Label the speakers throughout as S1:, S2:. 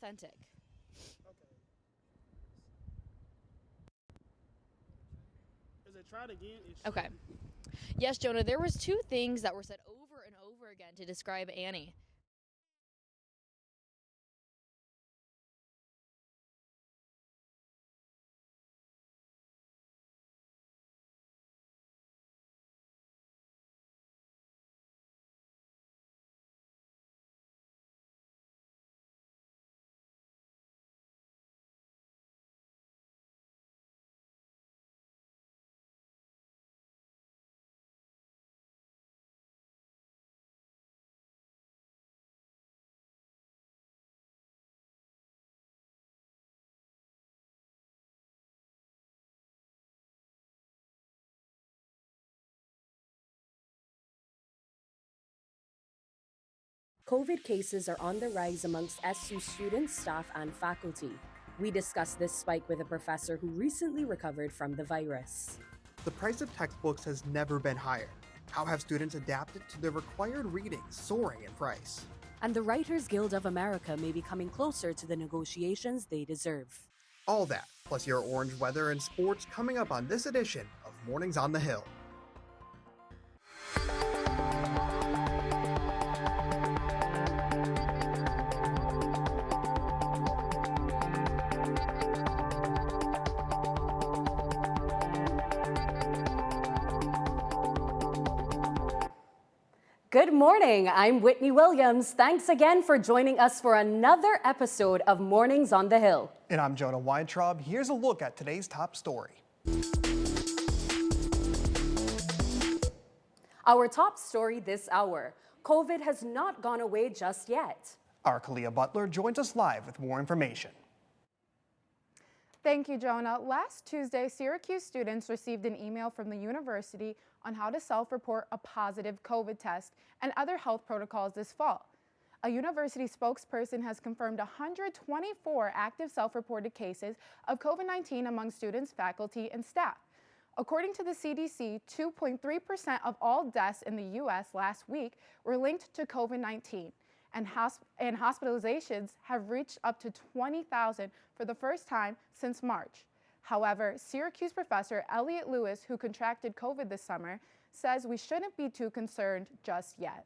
S1: authentic.
S2: Is it tried again?
S1: Okay. Yes, Jonah, there was two things that were said over and over again to describe Annie.
S3: COVID cases are on the rise amongst SU students, staff, and faculty. We discussed this spike with a professor who recently recovered from the virus.
S4: The price of textbooks has never been higher. How have students adapted to the required readings soaring in price?
S3: And the Writers Guild of America may be coming closer to the negotiations they deserve.
S4: All that, plus your orange weather and sports coming up on this edition of Mornings on the Hill.
S3: Good morning, I'm Whitney Williams. Thanks again for joining us for another episode of Mornings on the Hill.
S4: And I'm Jonah Weintraub. Here's a look at today's top story.
S3: Our top story this hour, COVID has not gone away just yet.
S4: Our Kalia Butler joins us live with more information.
S5: Thank you, Jonah. Last Tuesday, Syracuse students received an email from the university on how to self-report a positive COVID test and other health protocols this fall. A university spokesperson has confirmed 124 active self-reported cases of COVID-19 among students, faculty, and staff. According to the CDC, 2.3% of all deaths in the U.S. last week were linked to COVID-19. And hospitalizations have reached up to 20,000 for the first time since March. However, Syracuse professor Elliot Lewis, who contracted COVID this summer, says we shouldn't be too concerned just yet.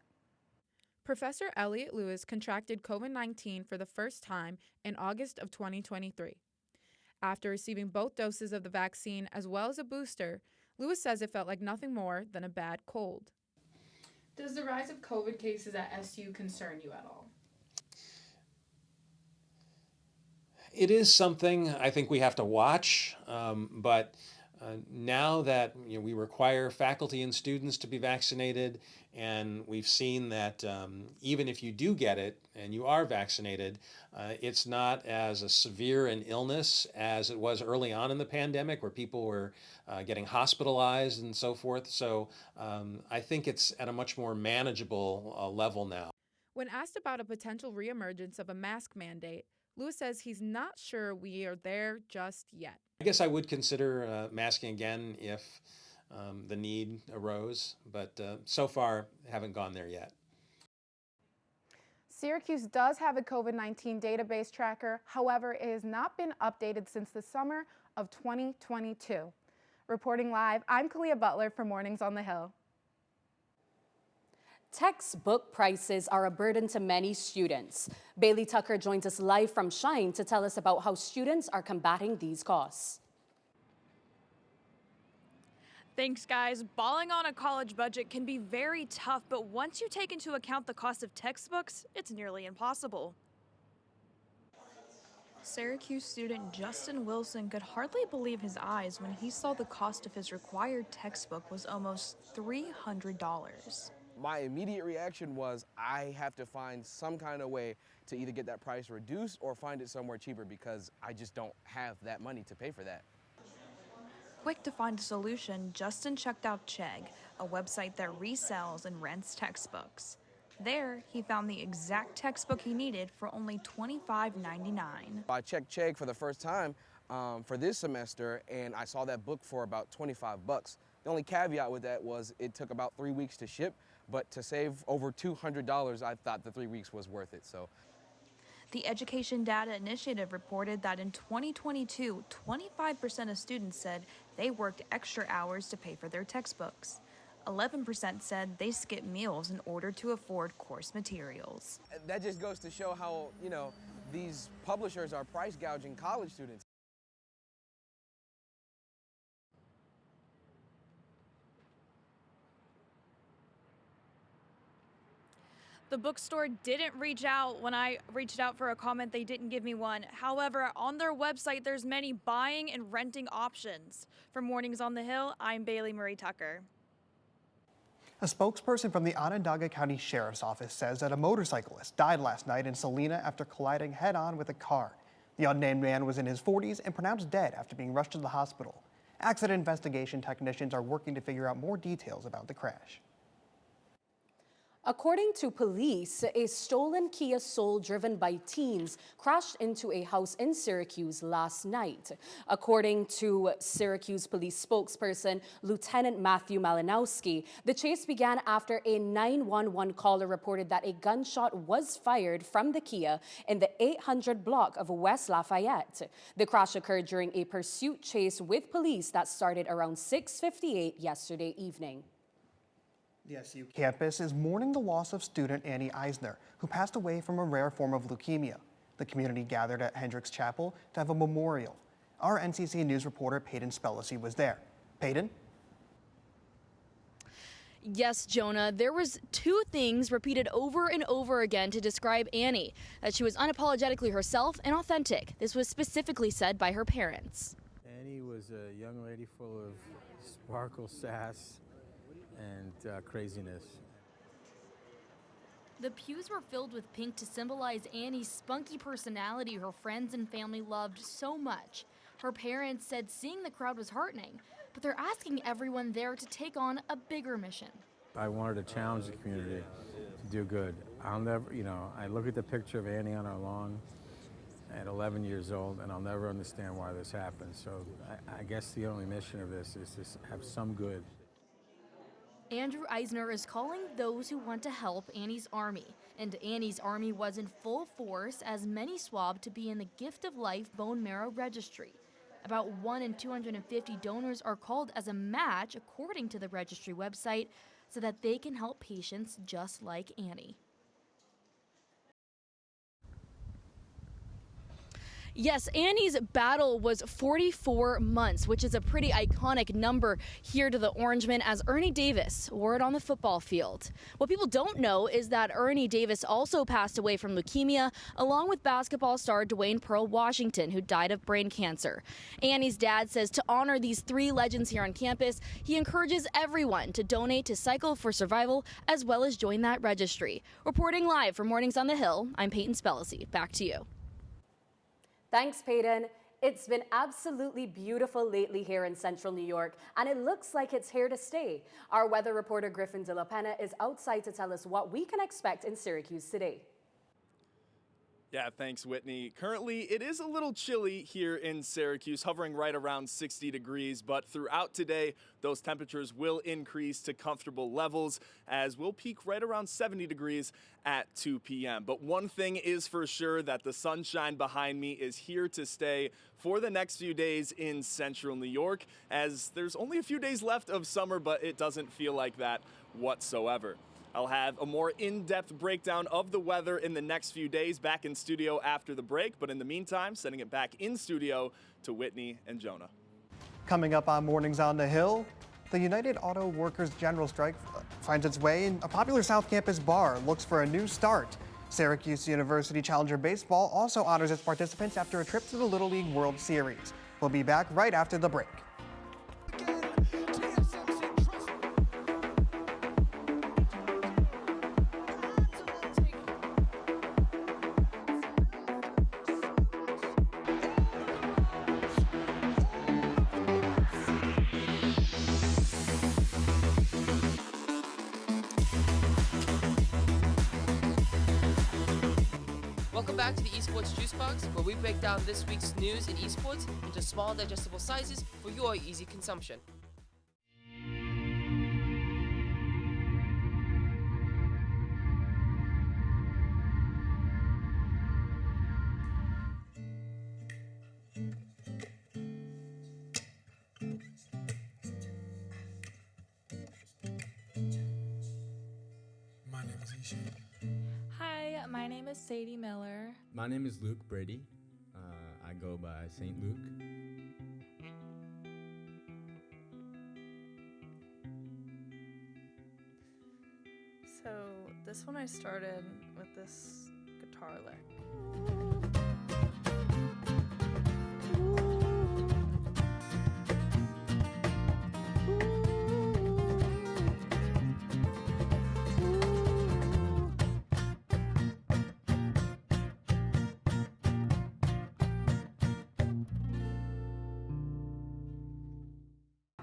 S6: Professor Elliot Lewis contracted COVID-19 for the first time in August of 2023. After receiving both doses of the vaccine as well as a booster, Lewis says it felt like nothing more than a bad cold. Does the rise of COVID cases at SU concern you at all?
S7: It is something I think we have to watch, but now that we require faculty and students to be vaccinated, and we've seen that even if you do get it and you are vaccinated, it's not as a severe an illness as it was early on in the pandemic, where people were getting hospitalized and so forth. So I think it's at a much more manageable level now.
S6: When asked about a potential reemergence of a mask mandate, Lewis says he's not sure we are there just yet.
S7: I guess I would consider masking again if the need arose, but so far haven't gone there yet.
S5: Syracuse does have a COVID-19 database tracker. However, it has not been updated since the summer of 2022. Reporting live, I'm Kalia Butler for Mornings on the Hill.
S3: Textbook prices are a burden to many students. Bailey Tucker joins us live from Shine to tell us about how students are combating these costs.
S8: Thanks, guys. Balling on a college budget can be very tough, but once you take into account the cost of textbooks, it's nearly impossible. Syracuse student Justin Wilson could hardly believe his eyes when he saw the cost of his required textbook was almost $300.
S9: My immediate reaction was I have to find some kind of way to either get that price reduced or find it somewhere cheaper, because I just don't have that money to pay for that.
S8: Quick to find a solution, Justin checked out Chegg, a website that resells and rents textbooks. There, he found the exact textbook he needed for only $25.99.
S9: I checked Chegg for the first time for this semester, and I saw that book for about $25. The only caveat with that was it took about 3 weeks to ship, but to save over $200, I thought the 3 weeks was worth it. So
S8: The Education Data Initiative reported that in 2022, 25% of students said they worked extra hours to pay for their textbooks. 11% said they skipped meals in order to afford course materials.
S9: That just goes to show how, these publishers are price gouging college students.
S8: The bookstore didn't reach out. When I reached out for a comment, they didn't give me one. However, on their website, there's many buying and renting options. For Mornings on the Hill, I'm Bailey Marie Tucker.
S4: A spokesperson from the Onondaga County Sheriff's Office says that a motorcyclist died last night in Salina after colliding head-on with a car. The unnamed man was in his 40s and pronounced dead after being rushed to the hospital. Accident investigation technicians are working to figure out more details about the crash.
S3: According to police, a stolen Kia Soul driven by teens crashed into a house in Syracuse last night. According to Syracuse police spokesperson Lieutenant Matthew Malinowski, the chase began after a 911 caller reported that a gunshot was fired from the Kia in the 800 block of West Lafayette. The crash occurred during a pursuit chase with police that started around 6:58 yesterday evening.
S4: The SU campus is mourning the loss of student Annie Eisner, who passed away from a rare form of leukemia. The community gathered at Hendricks Chapel to have a memorial. Our NCC News reporter Peyton Spellacy was there. Peyton?
S1: Yes, Jonah, there was two things repeated over and over again to describe Annie, that she was unapologetically herself and authentic. This was specifically said by her parents.
S10: Annie was a young lady full of sparkle, sass, and craziness.
S1: The pews were filled with pink to symbolize Annie's spunky personality her friends and family loved so much. Her parents said seeing the crowd was heartening, but they're asking everyone there to take on a bigger mission.
S10: I wanted to challenge the community to do good. I'll never, I look at the picture of Annie on our lawn at 11 years old, and I'll never understand why this happened. So I guess the only mission of this is to have some good.
S1: Andrew Eisner is calling those who want to help Annie's Army. And Annie's Army was in full force as many swabbed to be in the Gift of Life bone marrow registry. About 1 in 250 donors are called as a match, according to the registry website, so that they can help patients just like Annie. Yes, Annie's battle was 44 months, which is a pretty iconic number here to the Orangemen as Ernie Davis wore it on the football field. What people don't know is that Ernie Davis also passed away from leukemia, along with basketball star Dwayne Pearl Washington, who died of brain cancer. Annie's dad says to honor these three legends here on campus, he encourages everyone to donate to Cycle for Survival as well as join that registry. Reporting live for Mornings on the Hill, I'm Peyton Spellacy. Back to you.
S3: Thanks, Peyton. It's been absolutely beautiful lately here in central New York, and it looks like it's here to stay. Our weather reporter Griffin De La Pena is outside to tell us what we can expect in Syracuse today.
S11: Yeah, thanks, Whitney. Currently, it is a little chilly here in Syracuse, hovering right around 60 degrees, but throughout today, those temperatures will increase to comfortable levels as we'll peak right around 70 degrees at 2 p.m. But one thing is for sure, that the sunshine behind me is here to stay for the next few days in central New York, as there's only a few days left of summer, but it doesn't feel like that whatsoever. I'll have a more in-depth breakdown of the weather in the next few days back in studio after the break. But in the meantime, sending it back in studio to Whitney and Jonah.
S4: Coming up on Mornings on the Hill, the United Auto Workers General Strike finds its way in a popular South Campus bar, looks for a new start. Syracuse University Challenger Baseball also honors its participants after a trip to the Little League World Series. We'll be back right after the break.
S12: Welcome back to the Esports Juice Box, where we break down this week's news in esports into small digestible sizes for your easy consumption.
S13: Hi, my name is Sadie Miller.
S14: My name is Luke Brady. I go by St. Luke.
S13: So this one I started with this guitar lick.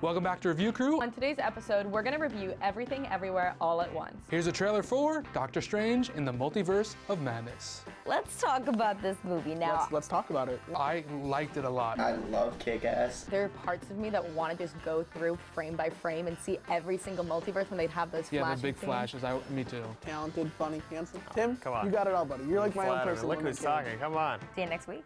S15: Welcome back to Review Crew.
S16: On today's episode, we're going to review Everything Everywhere All at Once.
S15: Here's a trailer for Doctor Strange in the Multiverse of Madness.
S17: Let's talk about this movie now.
S2: Let's talk about it.
S15: I liked it a lot.
S18: I love Kick-Ass.
S16: There are parts of me that want to just go through frame by frame and see every single multiverse when they'd have those
S15: Yeah,
S16: flashes.
S15: the big flashes. Me too.
S2: Talented, funny, handsome. Tim,
S19: come on.
S2: You got it all, buddy. You're like my own person.
S19: Look who's talking. Come on.
S17: See you next week.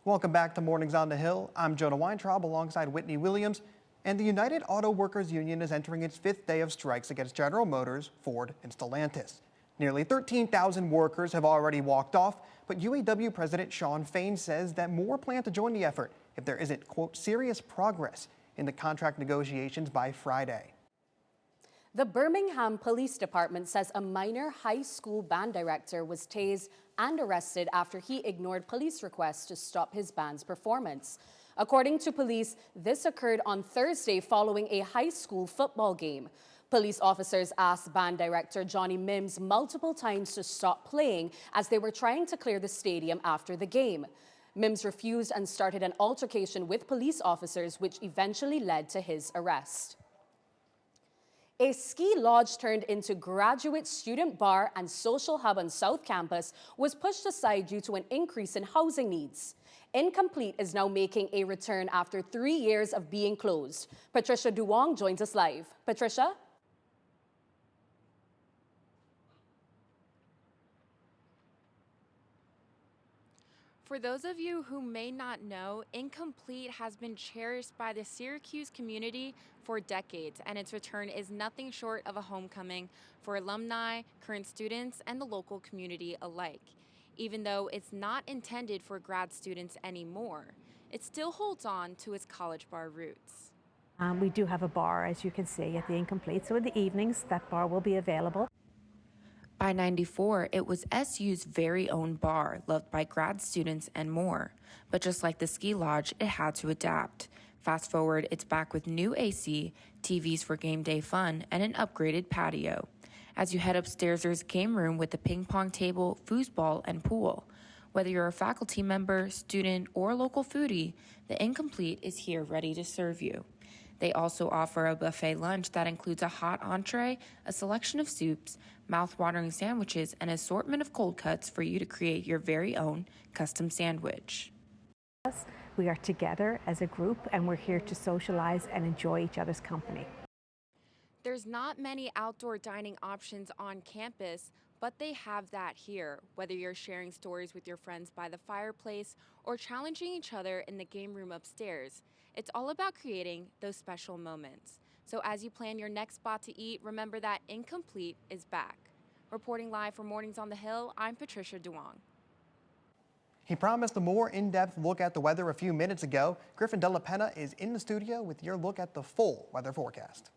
S4: Welcome back to Mornings on the Hill. I'm Jonah Weintraub alongside Whitney Williams. And the United Auto Workers Union is entering its 5th day of strikes against General Motors, Ford, and Stellantis. Nearly 13,000 workers have already walked off, but UAW President Shawn Fain says that more plan to join the effort if there isn't, quote, serious progress in the contract negotiations by Friday.
S3: The Birmingham Police Department says a minor high school band director was tased and arrested after he ignored police requests to stop his band's performance. According to police, this occurred on Thursday following a high school football game. Police officers asked band director Johnny Mims multiple times to stop playing as they were trying to clear the stadium after the game. Mims refused and started an altercation with police officers, which eventually led to his arrest. A ski lodge turned into graduate student bar and social hub on South Campus was pushed aside due to an increase in housing needs. Incomplete is now making a return after 3 years of being closed. Patricia Duong joins us live. Patricia?
S20: For those of you who may not know, Incomplete has been cherished by the Syracuse community for decades, and its return is nothing short of a homecoming for alumni, current students, and the local community alike. Even though it's not intended for grad students anymore, it still holds on to its college bar roots.
S21: We do have a bar, as you can see, at the Incomplete, so in the evenings that bar will be available.
S22: By '94, it was SU's very own bar, loved by grad students and more. But just like the ski lodge, it had to adapt. Fast forward, it's back with new AC, TVs for game day fun, and an upgraded patio. As you head upstairs, there's a game room with a ping pong table, foosball, and pool. Whether you're a faculty member, student, or local foodie, the Incomplete is here ready to serve you. They also offer a buffet lunch that includes a hot entree, a selection of soups, mouth-watering sandwiches, and an assortment of cold cuts for you to create your very own custom sandwich.
S21: We are together as a group, and we're here to socialize and enjoy each other's company.
S20: There's not many outdoor dining options on campus, but they have that here, whether you're sharing stories with your friends by the fireplace or challenging each other in the game room upstairs. It's all about creating those special moments. So as you plan your next spot to eat, remember that Incomplete is back. Reporting live for Mornings on the Hill, I'm Patricia Duong.
S4: He promised a more in-depth look at the weather a few minutes ago. Griffin Della Penna is in the studio with your look at the full weather forecast.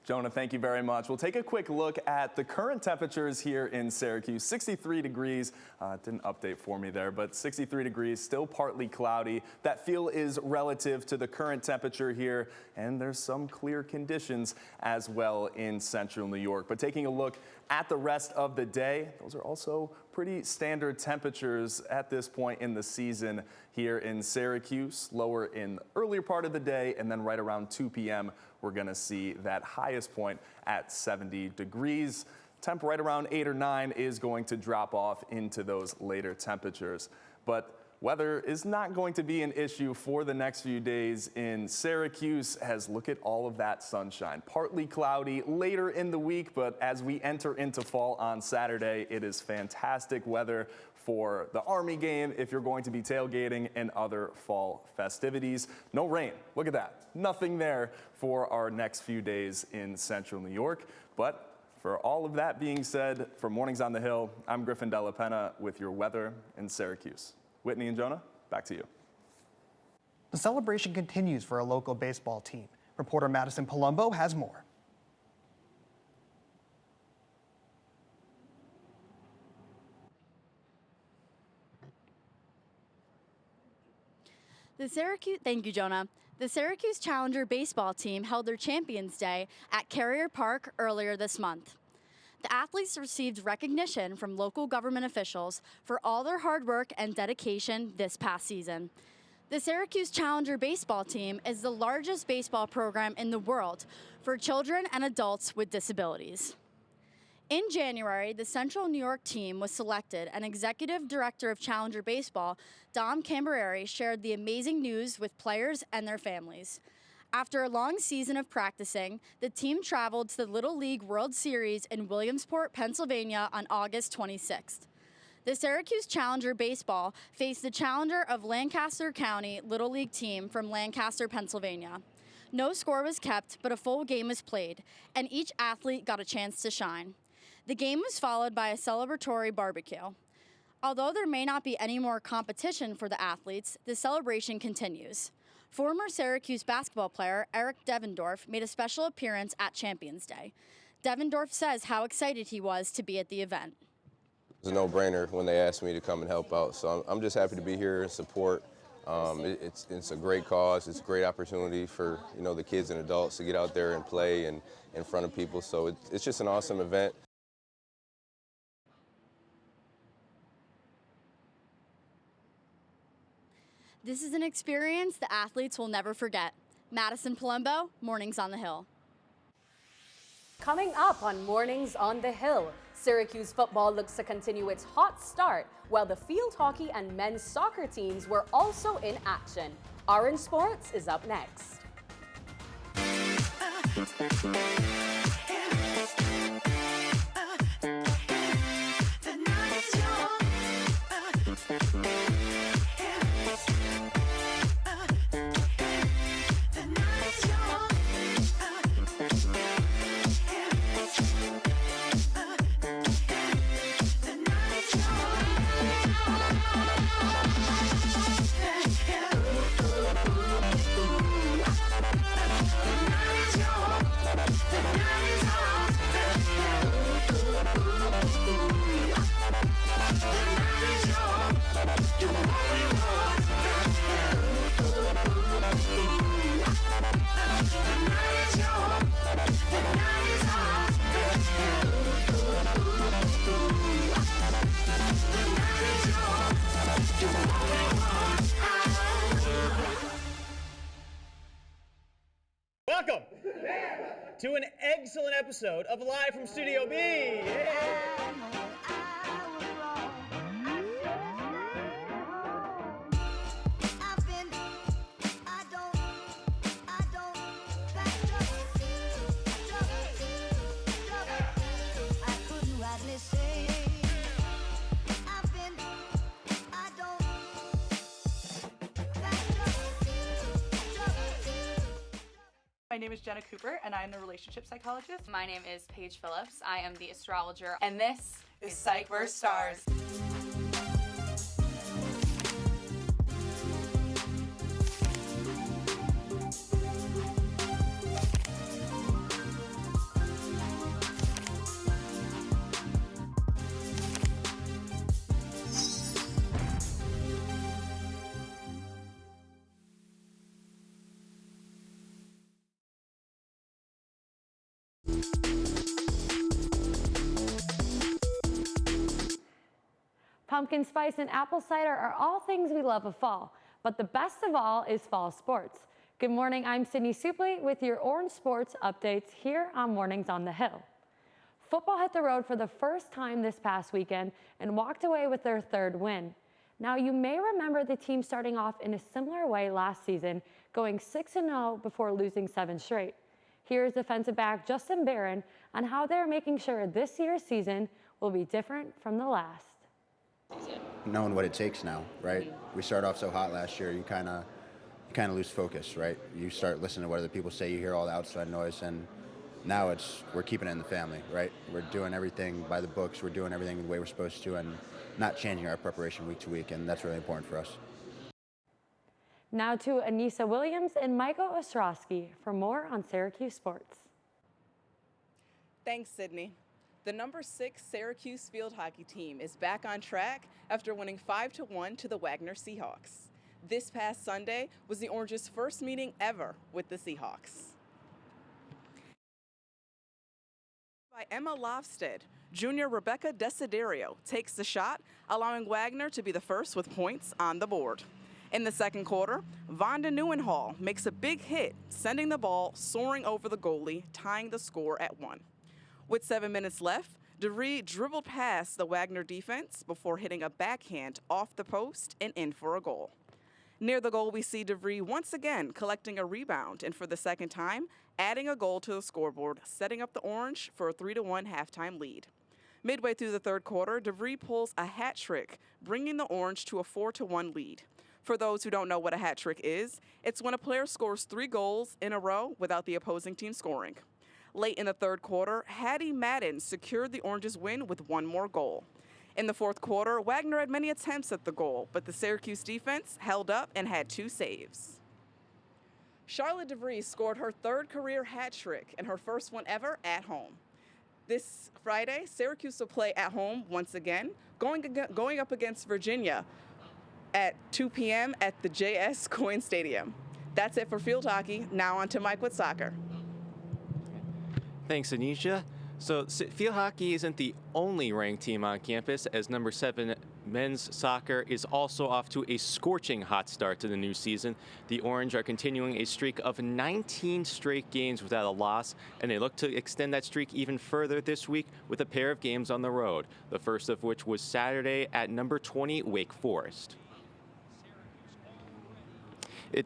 S11: Jonah, thank you very much. We'll take a quick look at the current temperatures here in Syracuse. 63 degrees, didn't update for me there, but 63 degrees, still partly cloudy. That feel is relative to the current temperature here, and there's some clear conditions as well in central New York. But taking a look at the rest of the day, those are also pretty standard temperatures at this point in the season here in Syracuse. Lower in the earlier part of the day, and then right around 2 p.m. we're going to see that highest point at 70 degrees. Temp right around 8 or 9 is going to drop off into those later temperatures. But weather is not going to be an issue for the next few days in Syracuse, as look at all of that sunshine. Partly cloudy later in the week, but as we enter into fall on Saturday, it is fantastic weather
S18: for the Army game, if you're going to be tailgating, and other fall festivities. No rain. Look at that. Nothing there for our next few days in central New York. But for all of that being said, for Mornings on the Hill, I'm Griffin Della Penna with your weather in Syracuse. Whitney and Jonah, back to you.
S4: The celebration continues for a local baseball team. Reporter Madison Palumbo has more.
S19: Thank you, Jonah. The Syracuse Challenger baseball team held their Champions Day at Carrier Park earlier this month. The athletes received recognition from local government officials for all their hard work and dedication this past season. The Syracuse Challenger baseball team is the largest baseball program in the world for children and adults with disabilities. In January, the Central New York team was selected, and Executive Director of Challenger Baseball, Dom Cambereri, shared the amazing news with players and their families. After a long season of practicing, the team traveled to the Little League World Series in Williamsport, Pennsylvania on August 26th. The Syracuse Challenger Baseball faced the challenger of Lancaster County Little League team from Lancaster, Pennsylvania. No score was kept, but a full game was played, and each athlete got a chance to shine. The game was followed by a celebratory barbecue. Although there may not be any more competition for the athletes, the celebration continues. Former Syracuse basketball player Eric Devendorf made a special appearance at Champions Day. Devendorf says how excited he was to be at the event.
S23: It's a no-brainer when they asked me to come and help out, so I'm just happy to be here and support. It's a great cause. It's a great opportunity for the kids and adults to get out there and play and in front of people. So it's just an awesome event.
S19: This is an experience the athletes will never forget. Madison Palumbo, Mornings on the Hill.
S3: Coming up on Mornings on the Hill, Syracuse football looks to continue its hot start, while the field hockey and men's soccer teams were also in action. Orange Sports is up next.
S24: Welcome to an excellent episode of Live from Studio B.
S25: My name is Jenna Cooper, and I am the relationship psychologist.
S26: My name is Paige Phillips. I am the astrologer, and this
S25: is Psych vs. Stars.
S27: Pumpkin spice and apple cider are all things we love of fall, but the best of all is fall sports. Good morning, I'm Sydney Supley with your Orange Sports updates here on Mornings on the Hill. Football hit the road for the first time this past weekend and walked away with their third win. Now, you may remember the team starting off in a similar way last season, going 6-0 before losing 7 straight. Here's defensive back Justin Barron on how they're making sure this year's season will be different from the last.
S1: Knowing what it takes now, right? We started off so hot last year, you kind of lose focus, right? You start listening to what other people say, you hear all the outside noise, and now we're keeping it in the family, right? We're doing everything by the books, we're doing everything the way we're supposed to, and not changing our preparation week to week, and that's really important for us.
S27: Now to Anissa Williams and Michael Ostrowski for more on Syracuse sports.
S5: Thanks, Sydney. The number 6 Syracuse field hockey team is back on track after winning 5-1 to the Wagner Seahawks. This past Sunday was the Orange's first meeting ever with the Seahawks. By Emma Lofsted, junior Rebecca Desiderio takes the shot, allowing Wagner to be the first with points on the board. In the second quarter, Vonda Neuenhall makes a big hit, sending the ball soaring over the goalie, tying the score at 1. With 7 minutes left, DeVries dribbled past the Wagner defense before hitting a backhand off the post and in for a goal. Near the goal, we see DeVries once again collecting a rebound and for the second time, adding a goal to the scoreboard, setting up the Orange for a 3-1 halftime lead. Midway through the third quarter, DeVries pulls a hat trick, bringing the Orange to a 4-1 lead. For those who don't know what a hat trick is, it's when a player scores 3 goals in a row without the opposing team scoring. Late in the third quarter, Hattie Madden secured the Orange's win with 1 more goal. In the fourth quarter, Wagner had many attempts at the goal, but the Syracuse defense held up and had 2 saves. Charlotte DeVries scored her 3rd career hat trick and her first one ever at home. This Friday, Syracuse will play at home once again, going up against Virginia at 2 p.m. at the J.S. Coyne Stadium. That's it for field hockey. Now on to Mike with soccer.
S6: Thanks, Anisha. So field hockey isn't the only ranked team on campus, as number 7 men's soccer is also off to a scorching hot start to the new season. The Orange are continuing a streak of 19 straight games without a loss, and they look to extend that streak even further this week with a pair of games on the road, the first of which was Saturday at number 20 Wake Forest.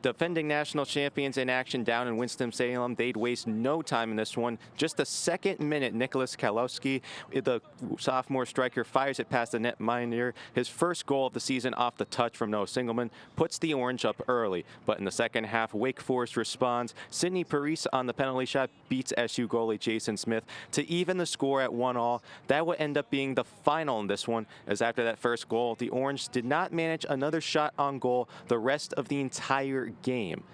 S6: Defending national champions in action down in Winston-Salem. They'd waste no time in this one. Just the second minute, Nicholas Kalowski, the sophomore striker, fires it past the netminder. His first goal of the season off the touch from Noah Singelman puts the Orange up early. But in the second half, Wake Forest responds. Sidney Parise on the penalty shot beats SU goalie Jason Smith to even the score at 1-1. That would end up being the final in this one, as after that first goal, the Orange did not manage another shot on goal the rest of the entire game.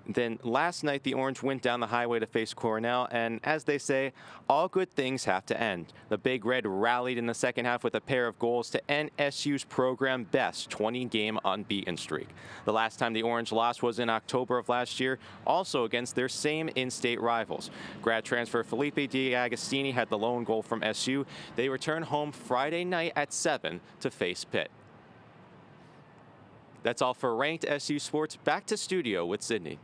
S6: Then last night, the Orange went down the highway to face Cornell, and as they say, all good things have to end. The Big Red rallied in the second half with a pair of goals to end SU's program best 20-game unbeaten streak. The last time the Orange lost was in October of last year, also against their same in-state rivals. Grad transfer Felipe D'Agostini had the lone goal from SU. They return home Friday night at 7 to face Pitt. That's all for Ranked SU Sports. Back to studio with Sydney.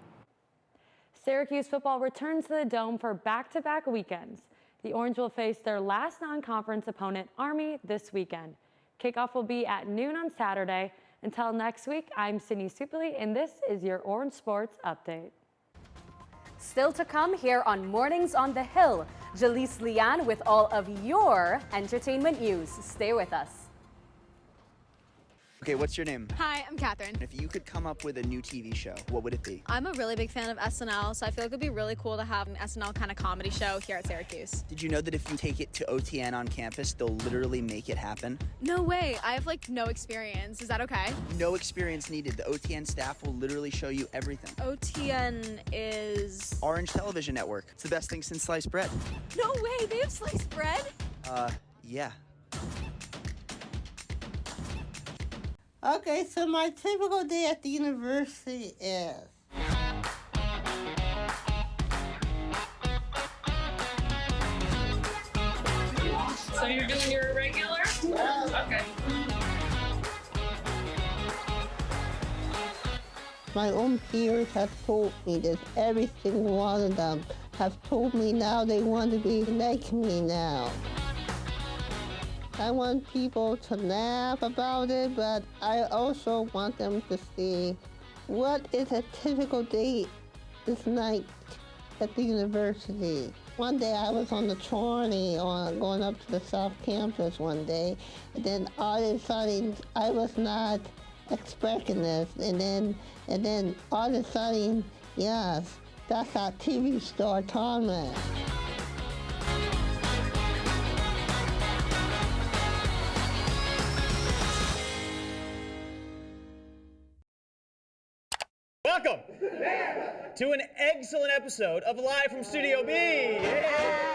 S27: Syracuse football returns to the Dome for back-to-back weekends. The Orange will face their last non-conference opponent, Army, this weekend. Kickoff will be at noon on Saturday. Until next week, I'm Sydney Suplee, and this is your Orange Sports Update.
S3: Still to come here on Mornings on the Hill, Jaleese Lian with all of your entertainment news. Stay with us.
S7: Okay, what's your name?
S8: Hi, I'm Catherine.
S7: If you could come up with a new TV show, what would it be?
S8: I'm a really big fan of SNL, so I feel like it would be really cool to have an SNL kind of comedy show here at Syracuse.
S7: Did you know that if you take it to OTN on campus, they'll literally make it happen?
S8: No way. I have like no experience. Is that okay?
S7: No experience needed. The OTN staff will literally show you everything.
S8: OTN is...
S7: Orange Television Network. It's the best thing since sliced bread.
S8: No way. They have sliced bread?
S7: Yeah.
S9: Okay, so my typical day at the university is...
S13: So you're doing your regular? Okay.
S9: My own peers have told me that every single one of them have told me now they want to be like me now. I want people to laugh about it, but I also want them to see what is a typical day is like at the university. One day I was on the trolley going up to the South Campus one day, and then all of a sudden I was not expecting this, and then all of a sudden, yes, that's our TV star Thomas.
S24: Welcome to an excellent episode of Live from Studio B. Yeah.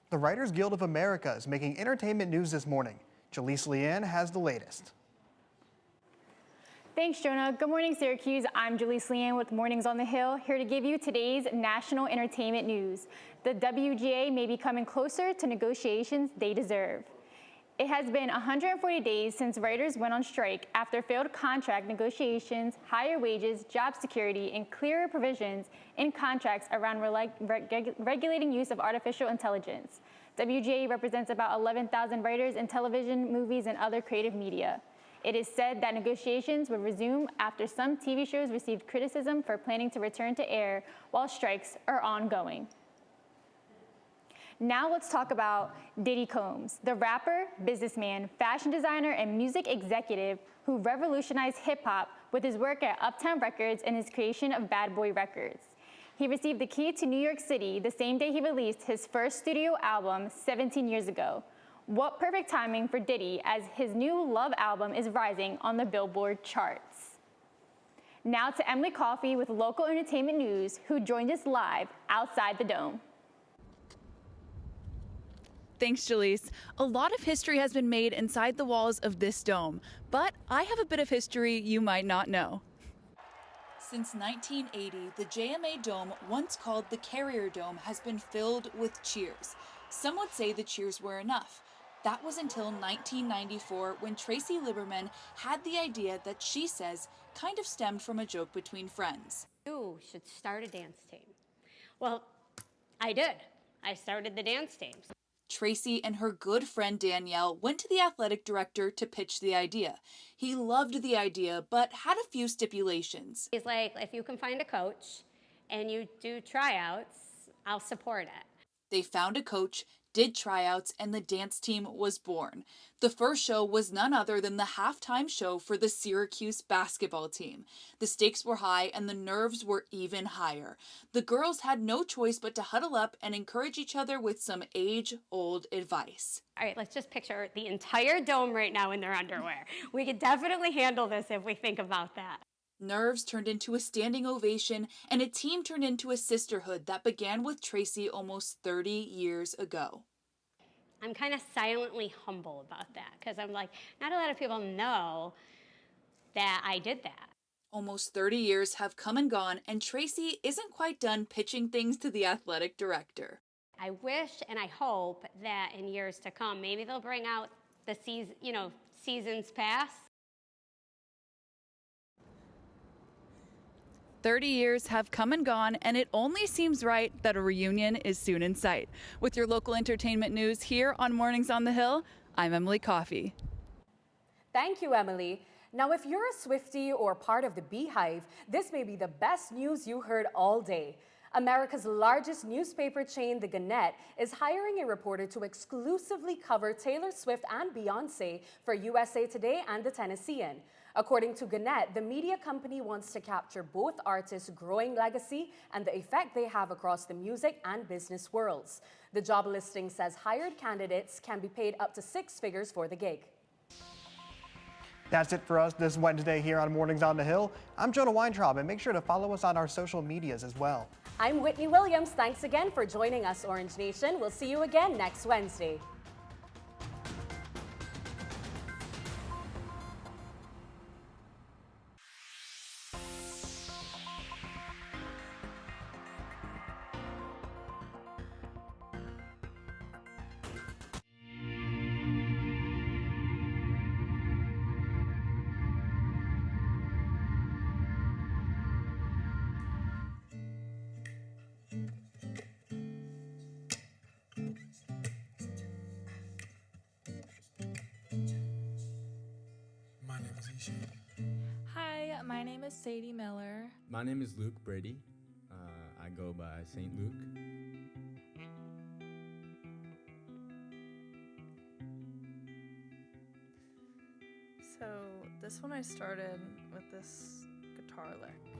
S4: The Writers Guild of America is making entertainment news this morning. Jaleese Leanne has the latest.
S2: Thanks, Jonah. Good morning, Syracuse. I'm Jaleese Leanne with Mornings on the Hill, here to give you today's national entertainment news. The WGA may be coming closer to negotiations they deserve. It has been 140 days since writers went on strike after failed contract negotiations, higher wages, job security, and clearer provisions in contracts around regulating use of artificial intelligence. WGA represents about 11,000 writers in television, movies, and other creative media. It is said that negotiations would resume after some TV shows received criticism for planning to return to air while strikes are ongoing. Now let's talk about Diddy Combs, the rapper, businessman, fashion designer, and music executive who revolutionized hip-hop with his work at Uptown Records and his creation of Bad Boy Records. He received the key to New York City the same day he released his first studio album 17 years ago. What perfect timing for Diddy, as his new Love album is rising on the Billboard charts. Now to Emily Coffey with local entertainment news, who joined us live outside the Dome.
S10: Thanks, Jaleese. A lot of history has been made inside the walls of this dome, but I have a bit of history you might not know. Since 1980, the JMA Dome, once called the Carrier Dome, has been filled with cheers. Some would say the cheers were enough. That was until 1994, when Tracy Lieberman had the idea that she says kind of stemmed from a joke between friends.
S12: You should start a dance team. Well, I did. I started the dance team.
S10: Tracy and her good friend Danielle went to the athletic director to pitch the idea. He loved the idea, but had a few stipulations.
S12: He's like, if you can find a coach and you do tryouts, I'll support it.
S10: They found a coach, did tryouts, and the dance team was born. The first show was none other than the halftime show for the Syracuse basketball team. The stakes were high and the nerves were even higher. The girls had no choice but to huddle up and encourage each other with some age-old advice.
S12: All right, let's just picture the entire dome right now in their underwear. We could definitely handle this if we think about that.
S10: Nerves turned into a standing ovation, and a team turned into a sisterhood that began with Tracy almost 30 years ago.
S12: I'm kind of silently humble about that because I'm like, not a lot of people know that I did that.
S10: Almost 30 years have come and gone, and Tracy isn't quite done pitching things to the athletic director.
S12: I wish and I hope that in years to come, maybe they'll bring out the seasons past.
S10: 30 years have come and gone, and it only seems right that a reunion is soon in sight. With your local entertainment news here on Mornings on the Hill, I'm Emily Coffey.
S3: Thank you, Emily. Now, if you're a Swiftie or part of the Beehive, this may be the best news you heard all day. America's largest newspaper chain, The Gannett, is hiring a reporter to exclusively cover Taylor Swift and Beyoncé for USA Today and The Tennessean. According to Gannett, the media company wants to capture both artists' growing legacy and the effect they have across the music and business worlds. The job listing says hired candidates can be paid up to 6 figures for the gig.
S4: That's it for us this Wednesday here on Mornings on the Hill. I'm Jonah Weintraub, and make sure to follow us on our social medias as well.
S3: I'm Whitney Williams. Thanks again for joining us, Orange Nation. We'll see you again next Wednesday.
S14: Hi, my name is Sadie Miller.
S15: My name is Luke Brady. I go by St. Luke.
S13: So this one I started with this guitar lick.